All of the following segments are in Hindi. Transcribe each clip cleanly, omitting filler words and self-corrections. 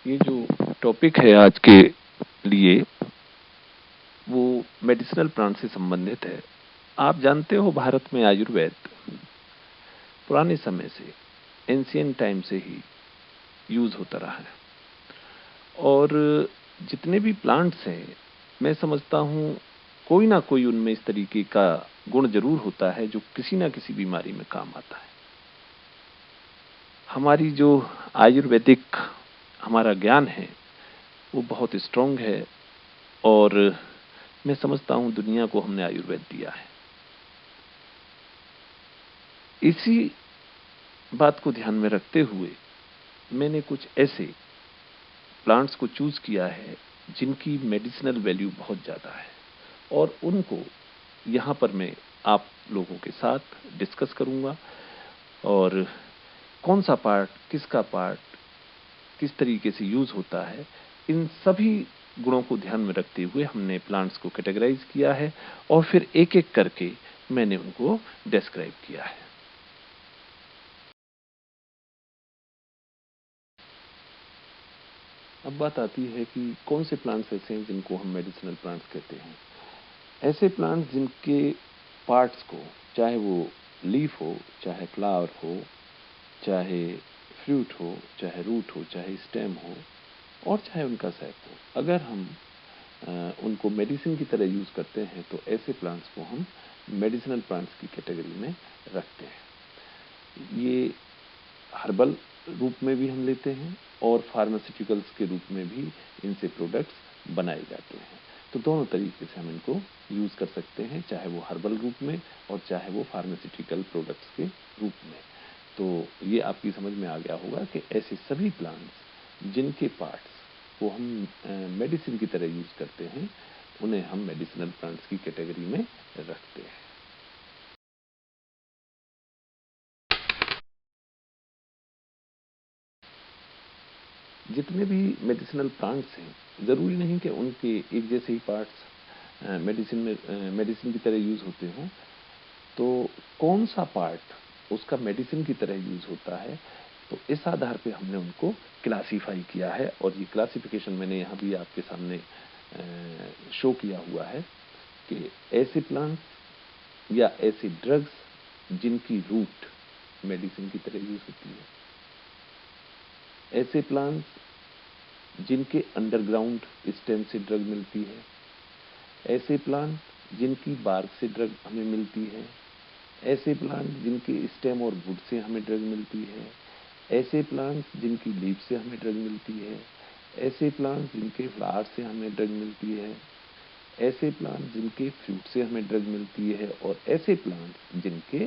ये जो टॉपिक है आज के लिए वो मेडिसिनल प्लांट से संबंधित है। आप जानते हो भारत में आयुर्वेद पुराने समय से, एंशिएंट टाइम से ही यूज होता रहा है और जितने भी प्लांट्स हैं मैं समझता हूँ कोई ना कोई उनमें इस तरीके का गुण जरूर होता है जो किसी ना किसी बीमारी में काम आता है। हमारी जो आयुर्वेदिक हमारा ज्ञान है वो बहुत स्ट्रांग है और मैं समझता हूं दुनिया को हमने आयुर्वेद दिया है। इसी बात को ध्यान में रखते हुए मैंने कुछ ऐसे प्लांट्स को चूज किया है जिनकी मेडिसिनल वैल्यू बहुत ज्यादा है और उनको यहां पर मैं आप लोगों के साथ डिस्कस करूंगा और कौन सा पार्ट, किसका पार्ट किस तरीके से यूज होता है, इन सभी गुणों को ध्यान में रखते हुए हमने प्लांट्स को कैटेगराइज किया है और फिर एक एक करके मैंने उनको डिस्क्राइब किया है। अब बात आती है कि कौन से प्लांट्स ऐसे हैं जिनको हम मेडिसिनल प्लांट्स कहते हैं। ऐसे प्लांट्स जिनके पार्ट्स को, चाहे वो लीफ हो, चाहे फ्लावर हो, चाहे फ्रूट हो, चाहे रूट हो, चाहे स्टेम हो और चाहे उनका सैप हो, अगर हम उनको मेडिसिन की तरह यूज करते हैं तो ऐसे प्लांट्स को हम मेडिसिनल प्लांट्स की कैटेगरी में रखते हैं। ये हर्बल रूप में भी हम लेते हैं और फार्मास्यूटिकल्स के रूप में भी इनसे प्रोडक्ट्स बनाए जाते हैं। तो दोनों तरीके से हम इनको यूज कर सकते हैं, चाहे वो हर्बल रूप में और चाहे वो फार्मास्यूटिकल प्रोडक्ट्स के रूप में। तो ये आपकी समझ में आ गया होगा कि ऐसे सभी प्लांट्स जिनके पार्ट्स को हम मेडिसिन की तरह यूज करते हैं उन्हें हम मेडिसिनल प्लांट्स की कैटेगरी में रखते हैं। जितने भी मेडिसिनल प्लांट्स हैं जरूरी नहीं कि उनके एक जैसे ही पार्ट्स मेडिसिन की तरह यूज होते हों। तो कौन सा पार्ट उसका मेडिसिन की तरह यूज होता है, तो इस आधार पे हमने उनको क्लासिफाई किया है और ये क्लासिफिकेशन मैंने यहाँ भी आपके सामने शो किया हुआ है कि ऐसे प्लांट्स या ऐसे ड्रग्स जिनकी रूट मेडिसिन की तरह यूज होती है, ऐसे प्लांट्स जिनके अंडरग्राउंड स्टेम से ड्रग मिलती है, ऐसे प्लांट जिनकी बार्क से ड्रग हमें मिलती है, ऐसे प्लांट जिनके स्टेम और वुड से हमें ड्रग मिलती है, ऐसे प्लांट जिनकी लीफ से हमें ड्रग मिलती है, ऐसे प्लांट जिनके फ्लावर से हमें ड्रग मिलती है, ऐसे प्लांट जिनके फ्रूट से हमें ड्रग मिलती है और ऐसे प्लांट जिनके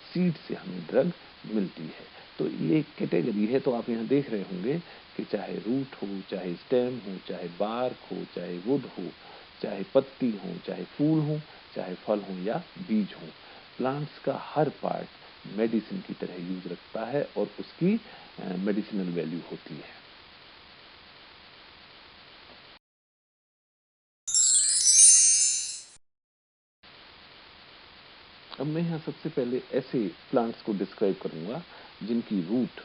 सीड से हमें ड्रग मिलती है। तो ये कैटेगरी है। तो आप यहाँ देख रहे होंगे कि चाहे रूट हो, चाहे स्टेम हो, चाहे बार्क हो, चाहे वुड हो, चाहे पत्ती हो, चाहे फूल हो, चाहे फल हो या बीज हो, प्लांट्स का हर पार्ट मेडिसिन की तरह यूज रखता है और उसकी मेडिसिनल वैल्यू होती है। अब मैं यहाँ सबसे पहले ऐसे प्लांट्स को डिस्क्राइब करूंगा जिनकी रूट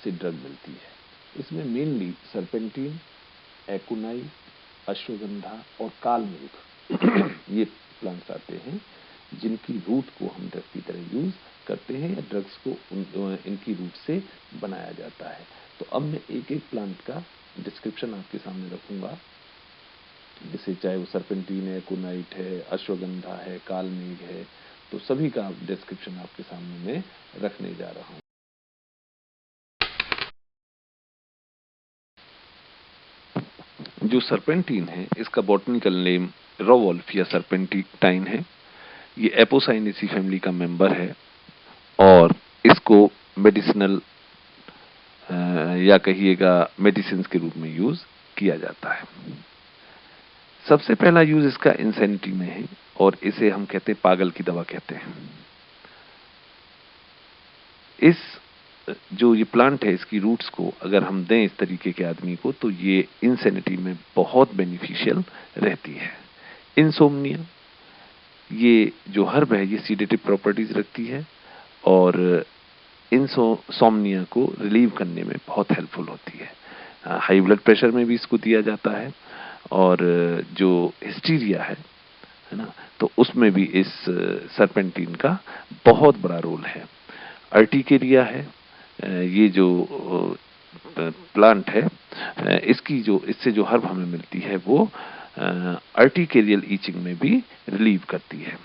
से ड्रग मिलती है। इसमें मेनली सरपेंटीन, एकुनाई, अश्वगंधा और कालमेघ ये प्लांट्स आते हैं जिनकी रूट को हम ड्रग की तरह यूज करते हैं या ड्रग्स को इनकी रूट से बनाया जाता है। तो अब मैं एक एक प्लांट का डिस्क्रिप्शन आपके सामने रखूंगा, जैसे चाहे वो सरपेंटीन है, कुनाइट है, अश्वगंधा है, कालमेघ है, तो सभी का डिस्क्रिप्शन आपके सामने मैं रखने जा रहा हूं। जो सरपेंटीन है इसका बॉटनिकल नेम रोवोल्फ या सरपेंटाइन है। ये एपोसाइनेसी फैमिली का मेंबर है और इसको मेडिसिनल या कहिएगा मेडिसिन के रूप में यूज किया जाता है। सबसे पहला यूज इसका इंसेनिटी में है और इसे हम कहते हैं पागल की दवा कहते हैं। इस जो ये प्लांट है इसकी रूट्स को अगर हम दें इस तरीके के आदमी को तो ये इंसेनिटी में बहुत बेनिफिशियल रहती है। इंसोम्निया, ये जो हर्ब है ये सीडेटिव प्रॉपर्टीज रखती है और इंसोम्निया को रिलीव करने में बहुत हेल्पफुल होती है। हाई ब्लड प्रेशर में भी इसको दिया जाता है, और जो हिस्टीरिया है ना, तो उसमें भी इस सरपेंटीन का बहुत बड़ा रोल है। अर्टिकेरिया है, ये जो प्लांट है, इससे जो हर्ब हमें मिलती है वो अर्टिकेरियल ईचिंग में भी रिलीव करती है।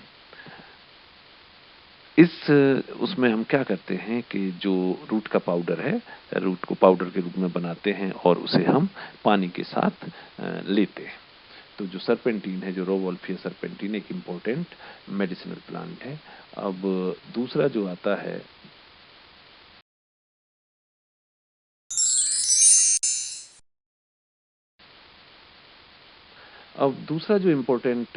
उसमें हम क्या करते हैं कि जो रूट का पाउडर है, रूट को पाउडर के रूप में बनाते हैं और उसे हम पानी के साथ लेते हैं। तो जो सरपेंटीन है, जो रोवोल्फिया सरपेंटीन, एक इम्पोर्टेंट मेडिसिनल प्लांट है। अब दूसरा जो आता है, अब दूसरा जो इम्पोर्टेंट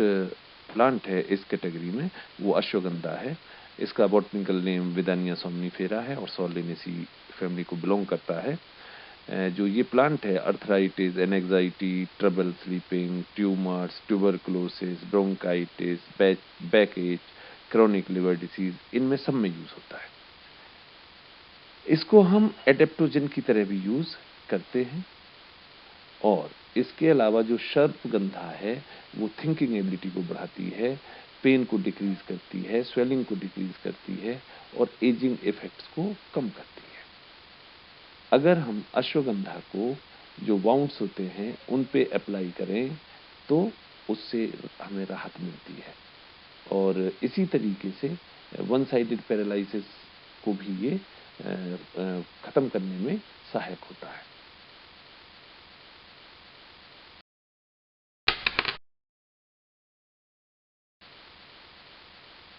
प्लांट है इस कैटेगरी में, वो अश्वगंधा है। इसका बॉटनिकल नेम विदानिया सोमनीफेरा है और सोलेनेसी फैमिली को बिलोंग करता है। जो ये प्लांट है, arthritis, anxiety, trouble sleeping, tumours, tuberculosis, bronchitis, backache, chronic liver disease, इनमें सब में यूज होता है। इसको हम एडेप्टोजन की तरह भी यूज करते हैं, और इसके अलावा जो सर्पगंधा है वो थिंकिंग एबिलिटी को बढ़ाती है, पेन को डिक्रीज करती है, स्वेलिंग को डिक्रीज करती है, और एजिंग इफेक्ट्स को कम करती है। अगर हम अश्वगंधा को जो वाउंड्स होते हैं उन पे अप्लाई करें तो उससे हमें राहत मिलती है, और इसी तरीके से वन साइडेड पैरालिसिस को भी ये खत्म करने में सहायक होता है।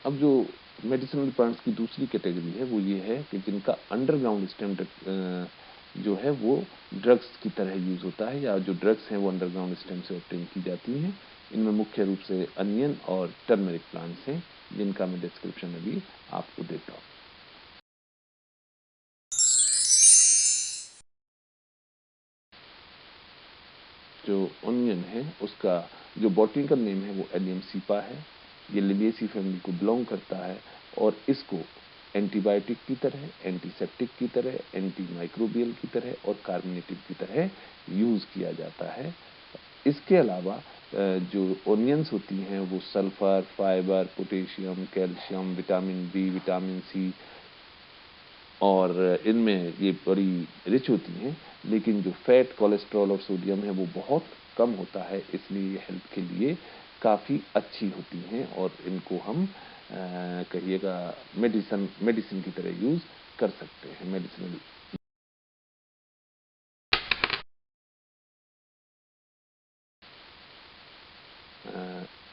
अब जो मेडिसिनल प्लांट्स की दूसरी कैटेगरी है वो ये है कि जिनका अंडरग्राउंड स्टेम जो है वो ड्रग्स की तरह यूज होता है, या जो ड्रग्स हैं वो अंडरग्राउंड स्टेम से ऑब्टेन की जाती हैं। इनमें मुख्य रूप से अनियन और टर्मरिक प्लांट्स हैं, जिनका मैं डिस्क्रिप्शन अभी आपको देता हूँ। जो ओनियन है उसका जो बॉटनिकल नेम है वो एलियम सीपा है। ये लिलिएसी फैमिली को बिलोंग करता है, और इसको एंटीबायोटिक की तरह, एंटीसेप्टिक की तरह, एंटी माइक्रोबियल की तरह और कार्बोनेटिव की तरह यूज किया जाता है। इसके अलावा जो ओनियंस होती हैं वो sulphur, fibre, potassium, calcium, vitamin B, vitamin C, और इनमें ये बड़ी रिच होती हैं, लेकिन जो फैट, कोलेस्ट्रॉल और सोडियम है वो बहुत कम होता है, इसलिए ये हेल्थ के लिए काफ़ी अच्छी होती हैं, और इनको हम कहिएगा मेडिसिन मेडिसिन की तरह यूज़ कर सकते हैं, मेडिसिनल।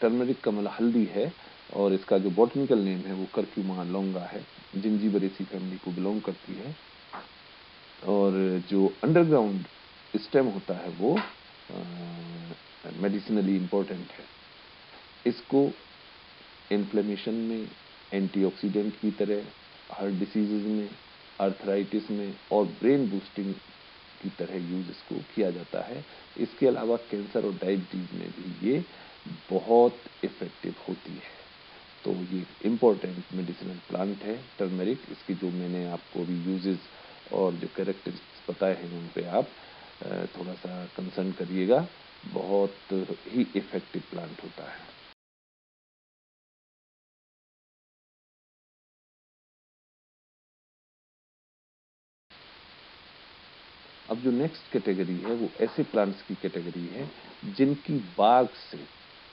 टर्मरिक का मतलब हल्दी है, और इसका जो बॉटनिकल नेम है वो कर्क्यूमा लौंगा है। जिंजीबरेसी फैमिली को बिलोंग करती है, और जो अंडरग्राउंड स्टेम होता है वो मेडिसिनली इम्पोर्टेंट है। इसको इन्फ्लेमेशन में, एंटीऑक्सीडेंट की तरह, हार्ट डिसीजेज में, आर्थराइटिस में और ब्रेन बूस्टिंग की तरह यूज इसको किया जाता है। इसके अलावा कैंसर और डायबिटीज में भी ये बहुत इफेक्टिव होती है। तो ये इम्पोर्टेंट मेडिसिनल प्लांट है टर्मरिक। इसकी जो मैंने आपको अभी यूजेस और जो कैरेक्टरिस्टिक्स बताए हैं उन पे आप थोड़ा सा कंसर्न करिएगा, बहुत ही इफेक्टिव प्लांट होता है। अब जो नेक्स्ट कैटेगरी है वो ऐसे प्लांट्स की कैटेगरी है जिनकी बाग से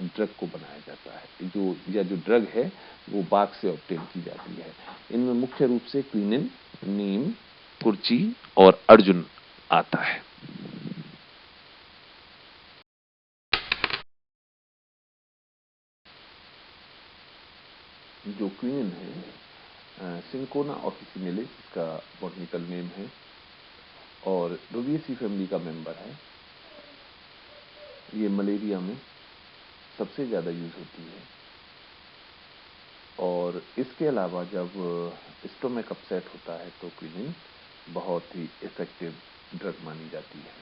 ड्रग को बनाया जाता है, जो ड्रग है वो बाग से ऑब्टेन की जाती है। इनमें मुख्य रूप से क्विनिन, नीम, कुर्ची और अर्जुन आता है। जो क्विनिन है, सिंकोना ऑफिसिनेलिस इसका बॉटनिकल नेम है, और रुबिएसी फैमिली का मेंबर है। ये मलेरिया में सबसे ज़्यादा यूज होती है, और इसके अलावा जब स्टोमक अपसेट होता है तो क्विनिन बहुत ही इफेक्टिव ड्रग मानी जाती है।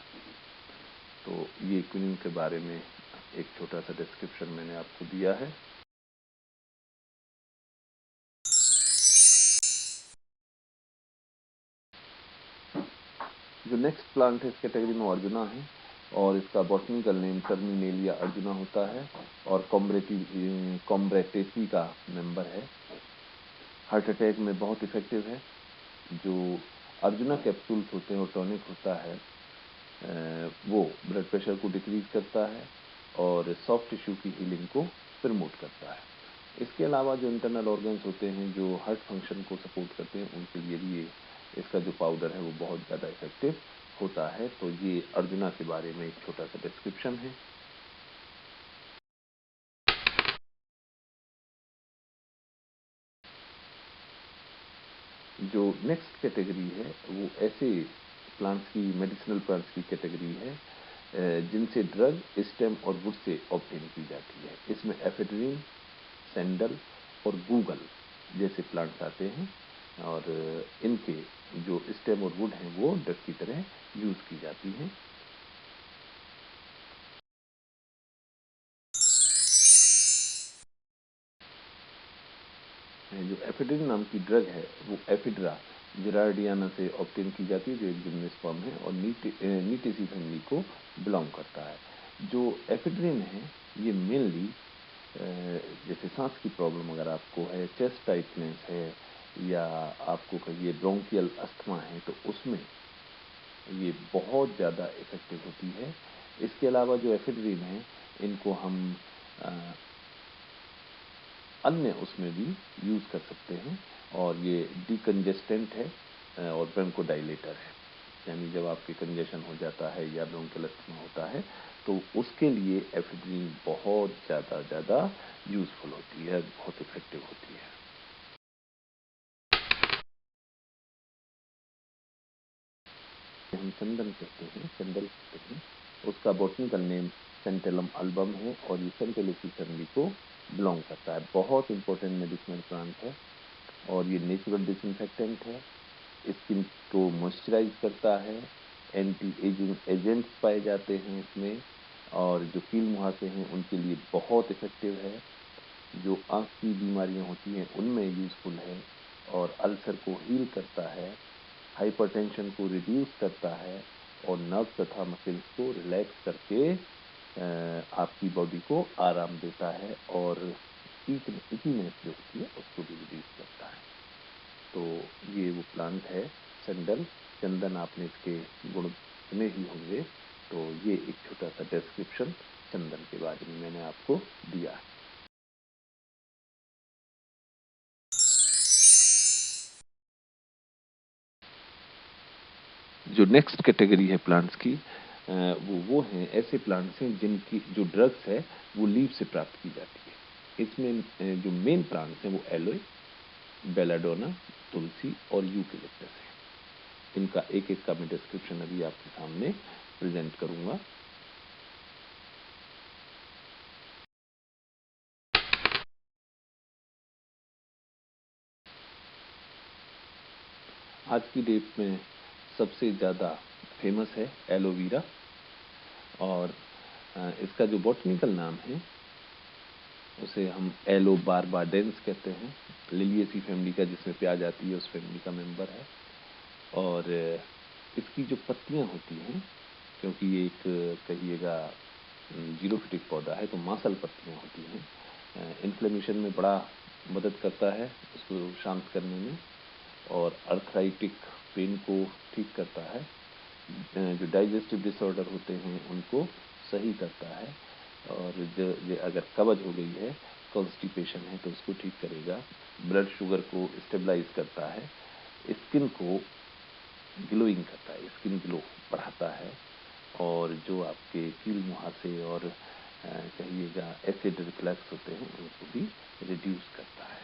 तो ये क्विनिन के बारे में एक छोटा सा डिस्क्रिप्शन मैंने आपको दिया है। जो नेक्स्ट प्लांट है इस कैटेगरी में अर्जुना है और इसका बॉटनिकल नेम टर्मिनेलिया अर्जुना होता है और कॉम्ब्रेटेसी का मेंबर है। हार्ट अटैक में बहुत इफेक्टिव है। जो अर्जुना कैप्सूल्स होते हैं और टॉनिक होता है वो ब्लड प्रेशर को डिक्रीज करता है और सॉफ्ट टिश्यू की हीलिंग को प्रमोट करता है। इसके अलावा जो इंटरनल ऑर्गन्स होते हैं जो हार्ट फंक्शन को सपोर्ट करते हैं उनके लिए भी ये इसका जो पाउडर है वो बहुत ज़्यादा इफेक्टिव होता है। तो ये अर्जुना के बारे में एक छोटा सा डिस्क्रिप्शन है। जो नेक्स्ट कैटेगरी है वो ऐसे प्लांट्स की मेडिसिनल प्लांट्स की कैटेगरी है जिनसे ड्रग स्टेम और वुड से ऑब्टेन की जाती है। इसमें एफेड्रिन, सैंडल और गूगल जैसे प्लांट्स आते हैं और इनके जो स्टेम और वुड हैं वो ड्रग की तरह यूज की जाती हैं। जो एफेड्रिन नाम की ड्रग है वो एफिड्रा जिरार्डियाना से ऑब्टेन की जाती है जो एक जिम्नोस्पर्म है और नीटेसी फैमिली को बिलोंग करता है। जो एफेड्रिन है ये मेनली जैसे सांस की प्रॉब्लम अगर आपको है, चेस्ट टाइटनेस है या आपको कहिए ब्रोंकियल अस्थमा है तो उसमें ये बहुत ज़्यादा इफेक्टिव होती है। इसके अलावा जो एफेड्रिन है इनको हम अन्य उसमें भी यूज़ कर सकते हैं और ये डिकंजेस्टेंट है और ब्रोंकोडाइलेटर है। यानी जब आपके कंजेशन हो जाता है या ब्रोंकियल अस्थमा होता है तो उसके लिए एफेड्रिन बहुत ज़्यादा यूज़फुल होती है, बहुत इफेक्टिव होती है। हम चंदन कहते हैं, चंदन कहते हैं। उसका बॉटनिकल नेम सेंटेलम अल्बम है और ये सेंटेलेसी फैमिली को बिलोंग करता है। बहुत इंपॉर्टेंट मेडिसिनल प्लांट है और ये नेचुरल डिसइंफेक्टेंट है। स्किन को मॉइस्चराइज करता है, एंटी एजिंग एजेंट्स पाए जाते हैं इसमें और जो कील मुहासे हैं उनके लिए बहुत इफेक्टिव है। जो आंख की बीमारियां होती हैं उनमें यूजफुल है और अल्सर को हील करता है, हाइपरटेंशन को रिड्यूस करता है और नर्व तथा मसल्स को रिलैक्स करके आपकी बॉडी को आराम देता है और इचीनेस जो होती है उसको भी रिड्यूस करता है। तो ये वो प्लांट है सैंडल। चंदन आपने इसके गुण सुने ही होंगे। तो ये एक छोटा सा डिस्क्रिप्शन चंदन के बारे में मैंने आपको दिया है। जो नेक्स्ट कैटेगरी है प्लांट्स की वो हैं ऐसे प्लांट्स हैं जिनकी जो ड्रग्स है वो लीफ से प्राप्त की जाती है। इसमें जो मेन प्लांट्स हैं वो एलोए, बेलाडोना, तुलसी और यूकेलिप्टस है। इनका एक एक का मैं डिस्क्रिप्शन अभी आपके सामने प्रेजेंट करूंगा। आज की डेट में सबसे ज़्यादा फेमस है एलोवेरा और इसका जो बॉटनिकल नाम है उसे हम एलो बारबाडेंस कहते हैं। लिलिएसी फैमिली का जिसमें प्याज आती है उस फैमिली का मेंबर है और इसकी जो पत्तियां होती हैं क्योंकि ये एक कहिएगा जीरोफिटिक पौधा है तो मांसल पत्तियां होती हैं। इन्फ्लेमेशन में बड़ा मदद करता है उसको शांत करने में और अर्थराइटिक पेन को ठीक करता है। जो डाइजेस्टिव डिसऑर्डर होते हैं उनको सही करता है और जो अगर कब्ज हो गई है, कॉन्स्टिपेशन है तो उसको ठीक करेगा। ब्लड शुगर को स्टेबलाइज करता है, स्किन को ग्लोइंग करता है, स्किन ग्लो बढ़ाता है और जो आपके कील मुहासे और कहिएगा एसिड रिफ्लक्स होते हैं उनको भी रिड्यूस करता है।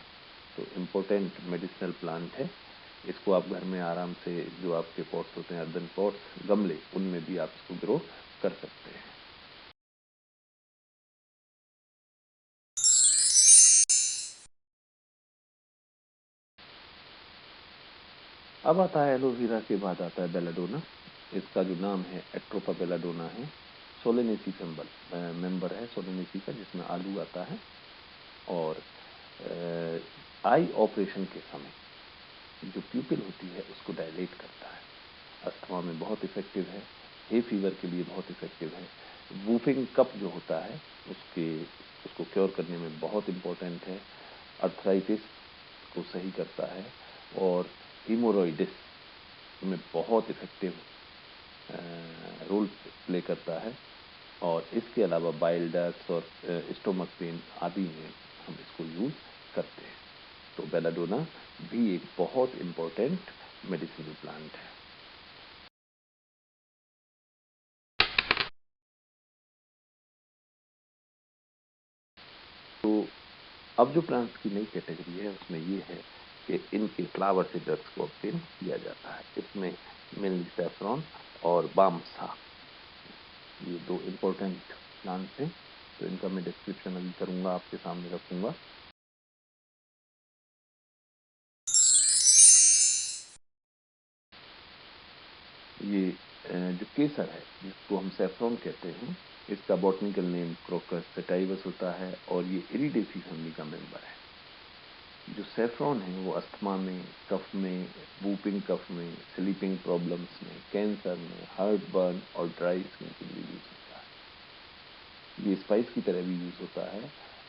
तो इम्पोर्टेंट मेडिसिनल प्लांट है। इसको आप घर में आराम से जो आपके पॉट्स होते हैं अर्दन पॉट्स, गमले, उनमें भी आप इसको ग्रो कर सकते हैं। अब आता है एलोवेरा के बाद आता है बेलाडोना। इसका जो नाम है एट्रोपा बेलाडोना है। सोलेनेसी मेंबर है सोलेनेसी का जिसमें आलू आता है और आई ऑपरेशन के समय जो प्यूपिल होती है उसको डायलेट करता है अस्थमा में बहुत इफेक्टिव है, हे फीवर के लिए बहुत इफेक्टिव है, वूफिंग कफ जो होता है उसको क्योर करने में बहुत इम्पोर्टेंट है, अर्थराइटिस को सही करता है और हीमोरॉइडिस में बहुत इफेक्टिव रोल प्ले करता है। और इसके अलावा बाइल डक्ट्स और स्टोमक पेन आदि में हम इसको यूज करते हैं। तो बेलाडोना भी एक बहुत इम्पोर्टेंट मेडिसिनल प्लांट है। तो अब जो प्लांट्स की नई कैटेगरी है उसमें ये है कि इनके फ्लावर से ड्रग्स को ऑब्टेन किया जाता है। इसमें मेनली सैफरॉन और बामसा, ये दो इम्पोर्टेंट प्लांट्स हैं। तो इनका मैं डिस्क्रिप्शन अभी करूंगा, आपके सामने रखूंगा। ये जो केसर है जिसको हम सैफरॉन कहते हैं, इसका बॉटनिकल नेम क्रोकस सेटाइवस होता है और ये इरिडेसी फैमिली का मेंबर है। जो सैफरॉन है वो अस्थमा में, कफ में, वूपिंग कफ में, स्लीपिंग प्रॉब्लम्स में, कैंसर में, हार्ट बर्न और ड्राई स्किन के लिए यूज होता है। ये स्पाइस की तरह भी यूज होता है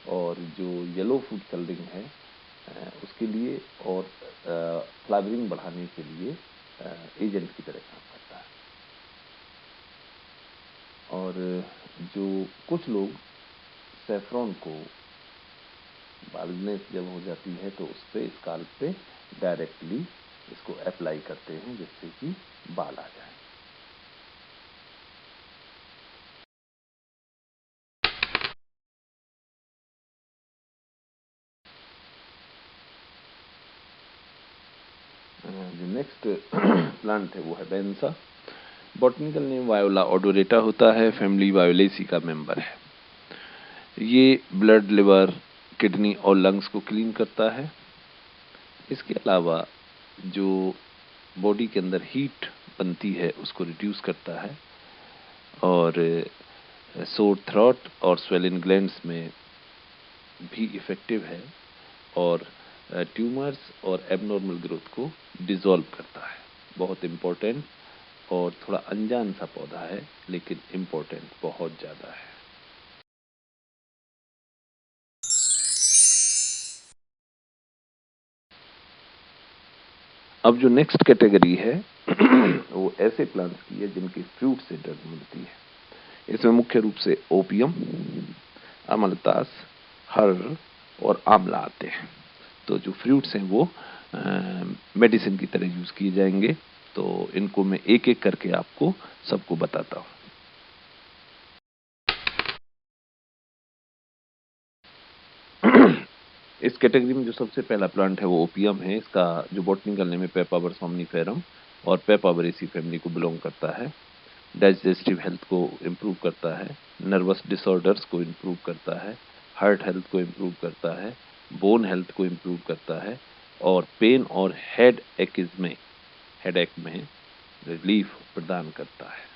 और जो येलो फूड कलरिंग है उसके लिए और फ्लावरिंग बढ़ाने के लिए एजेंट की तरह काम करता है। और जो कुछ लोग सैफरॉन को बाल्डनेस जब हो जाती है तो उस पे स्काल्प पे डायरेक्टली इसको अप्लाई करते हैं जिससे कि बाल आ जाए। जो नेक्स्ट प्लांट है वो है बेंसा। बॉटनिकल नेम वायोला ओडोरेटा होता है, फैमिली वायोलेसी का मेंबर है। ये ब्लड, लिवर, किडनी और लंग्स को क्लीन करता है। इसके अलावा जो बॉडी के अंदर हीट बनती है उसको रिड्यूस करता है और सोर थ्रोट और स्वेलिन ग्लैंड्स में भी इफेक्टिव है और ट्यूमर्स और एबनॉर्मल ग्रोथ को डिसॉल्व करता है। बहुत इम्पोर्टेंट और थोड़ा अनजान सा पौधा है लेकिन इम्पोर्टेंट बहुत ज़्यादा है। अब जो नेक्स्ट कैटेगरी है वो ऐसे प्लांट्स की है जिनके फ्रूट से ड्रग मिलती है। इसमें मुख्य रूप से ओपियम, अमलतास, हर्र और आंवला आते हैं। तो जो फ्रूट्स हैं वो मेडिसिन की तरह यूज किए जाएंगे। तो इनको मैं एक एक करके आपको सबको बताता हूँ। इस कैटेगरी में जो सबसे पहला प्लांट है वो ओपियम है। इसका जो बॉटनिकल नेम है पेपावर सोमनिफेरम और पेपावरेसी फैमिली को बिलोंग करता है। डाइजेस्टिव हेल्थ को इम्प्रूव करता है, नर्वस डिसऑर्डर्स को इम्प्रूव करता है, हार्ट हेल्थ को इम्प्रूव करता है, बोन हेल्थ को इम्प्रूव करता है और पेन और हेडेक में रिलीफ प्रदान करता है।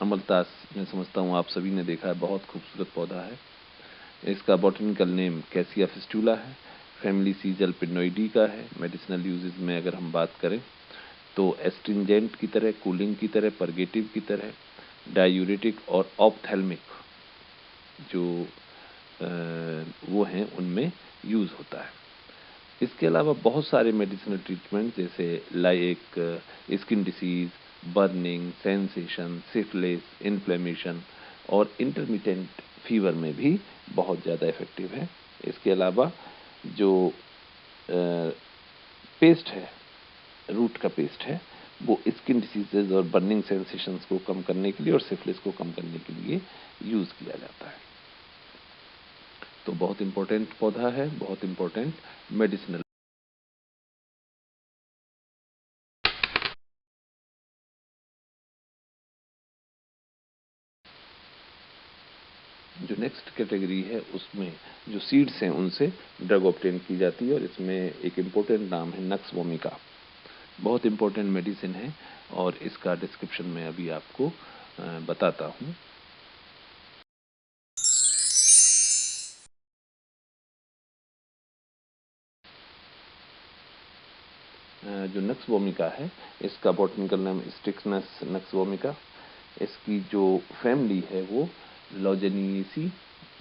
अमलतास मैं समझता हूँ आप सभी ने देखा है, बहुत खूबसूरत पौधा है। इसका बॉटनिकल नेम कैसिया फिस्टुला है, फैमिली सीजल पिनोइडी का है। मेडिसिनल यूजेस में अगर हम बात करें तो एस्ट्रिंजेंट की तरह, कूलिंग की तरह, परगेटिव की तरह, डायूरेटिक और ऑप्थेल्मिक जो वो हैं उनमें यूज होता है। इसके अलावा बहुत सारे मेडिसिनल ट्रीटमेंट जैसे like skin disease, burning sensation, syphilis, inflammation और इंटरमिटेंट फीवर में भी बहुत ज़्यादा इफेक्टिव है। इसके अलावा जो पेस्ट है, रूट का पेस्ट है, वो स्किन डिसीजेज और बर्निंग सेंसेशंस को कम करने के लिए और सिफिलिस को कम करने के लिए यूज किया जाता है। तो बहुत इंपॉर्टेंट पौधा है, बहुत इंपॉर्टेंट मेडिसिनल। जो नेक्स्ट कैटेगरी है उसमें जो सीड्स हैं उनसे ड्रग ऑब्टेन की जाती है और इसमें एक इम्पोर्टेंट नाम है नक्स वोमिका। बहुत इम्पोर्टेंट मेडिसिन है और इसका डिस्क्रिप्शन मैं अभी आपको बताता हूँ। जो नक्स वोमिका है, इसका बॉटनिकल नेम स्टिक्सनस नक्स वोमिका। इसकी जो फैमिली है वो लॉजेनिएसी।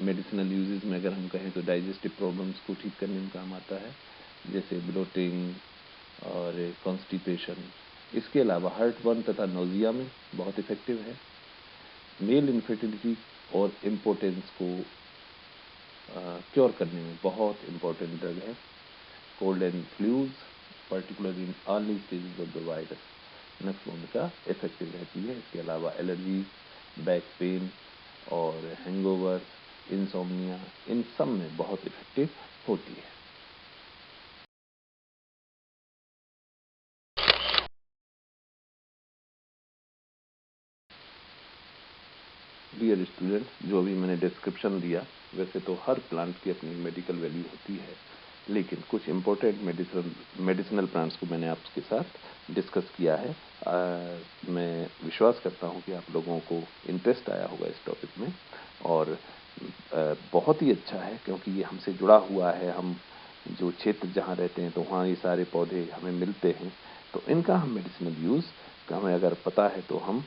मेडिसिनल यूजेस में अगर हम कहें तो डाइजेस्टिव प्रॉब्लम्स को ठीक करने में काम आता है, जैसे ब्लोटिंग और कॉन्स्टिपेशन। इसके अलावा हार्टबर्न तथा नोजिया में बहुत इफेक्टिव है। मेल इनफर्टिलिटी और इम्पोर्टेंस को क्योर करने में बहुत इम्पोर्टेंट ड्रग है। Cold and flus particularly in early stages of the virus nux vomica effective रहती है। इसके अलावा एलर्जी, बैक पेन और हैंगओवर, इंसोम्निया, इन सब में बहुत इफेक्टिव होती है। डियर स्टूडेंट, जो अभी मैंने डिस्क्रिप्शन दिया, वैसे तो हर प्लांट की अपनी मेडिकल वैल्यू होती है, लेकिन कुछ इम्पोर्टेंट मेडिसिनल प्लांट्स को मैंने आपके साथ डिस्कस किया है। मैं विश्वास करता हूँ कि आप लोगों को इंटरेस्ट आया होगा इस टॉपिक में, और बहुत ही अच्छा है क्योंकि ये हमसे जुड़ा हुआ है। हम जो क्षेत्र जहाँ रहते हैं तो वहाँ ये सारे पौधे हमें मिलते हैं, तो इनका हम मेडिसिनल यूज़ हमें अगर पता है तो हम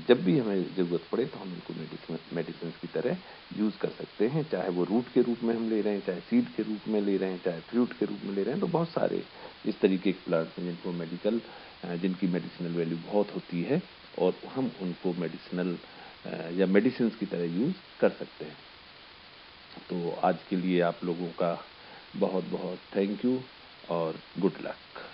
जब भी हमें ज़रूरत पड़े तो हम इनको मेडिसिन की तरह यूज़ कर सकते हैं। चाहे वो रूट के रूप में हम ले रहे हैं, चाहे सीड के रूप में ले रहे हैं, चाहे फ्रूट के रूप में ले रहे हैं। तो बहुत सारे इस तरीके के प्लांट्स हैं जिनकी मेडिसिनल वैल्यू बहुत होती है, और हम उनको मेडिसिनल या मेडिसिन की तरह यूज़ कर सकते हैं। तो आज के लिए आप लोगों का बहुत बहुत थैंक यू और गुड लक।